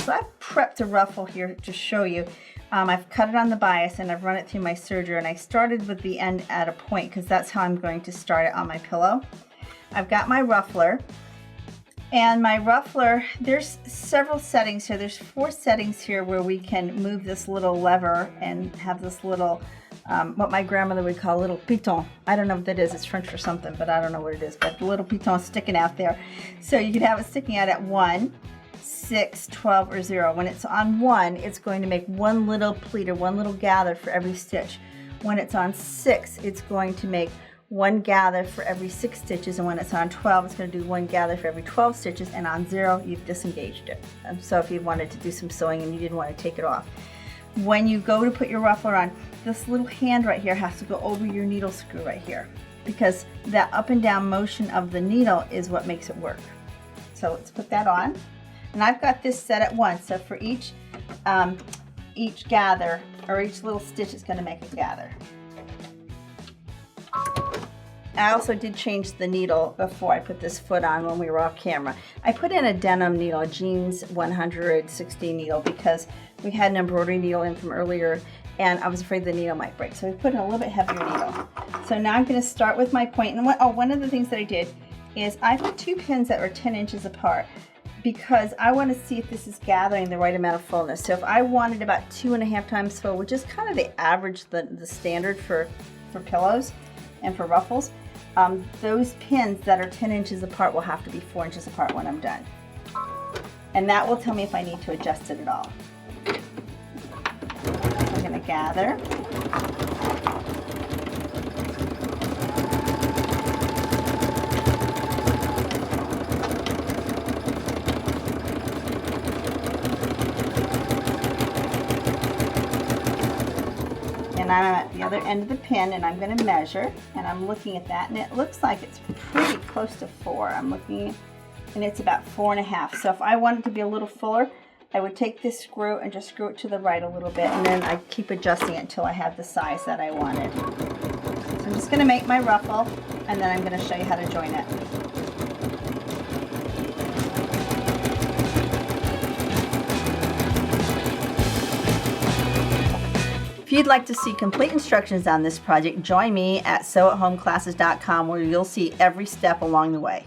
So I've prepped a ruffle here to show you. I've cut it on the bias and I've run it through my serger, and I started with the end at a point because that's how I'm going to start it on my pillow. I've got my ruffler, and my ruffler, there's several settings here. There's 4 settings here where we can move this little lever and have this little, what my grandmother would call a little piton. I don't know what that is. It's French for something, but I don't know what it is. But the little piton sticking out there. So you can have it sticking out at 1, 6, 12, or 0. When it's on 1, it's going to make one little pleat or one little gather for every stitch. When it's on 6, it's going to make one gather for every 6 stitches, and when it's on 12, it's going to do one gather for every 12 stitches, and on 0, you've disengaged it. So if you wanted to do some sewing and you didn't want to take it off. When you go to put your ruffler on, this little hand right here has to go over your needle screw right here, because that up and down motion of the needle is what makes it work. So let's put that on. And I've got this set at 1, so for each gather, or each little stitch, it's going to make a gather. I also did change the needle before I put this foot on when we were off camera. I put in a denim needle, a jeans 160 needle, because we had an embroidery needle in from earlier and I was afraid the needle might break. So we put in a little bit heavier needle. So now I'm going to start with my point. And one of the things that I did is I put 2 pins that were 10 inches apart, because I want to see if this is gathering the right amount of fullness. So if I wanted about 2.5 times full, which is kind of the average, the standard for pillows and for ruffles, those pins that are 10 inches apart will have to be 4 inches apart when I'm done. And that will tell me if I need to adjust it at all. I'm going to gather. And I'm at the other end of the pin, and I'm going to measure, and I'm looking at that, and it looks like it's pretty close to 4. I'm looking, and it's about 4.5. So if I wanted to be a little fuller, I would take this screw and just screw it to the right a little bit, and then I keep adjusting it until I have the size that I wanted. So I'm just going to make my ruffle, and then I'm going to show you how to join it. If you'd like to see complete instructions on this project, join me at sewathomeclasses.com, where you'll see every step along the way.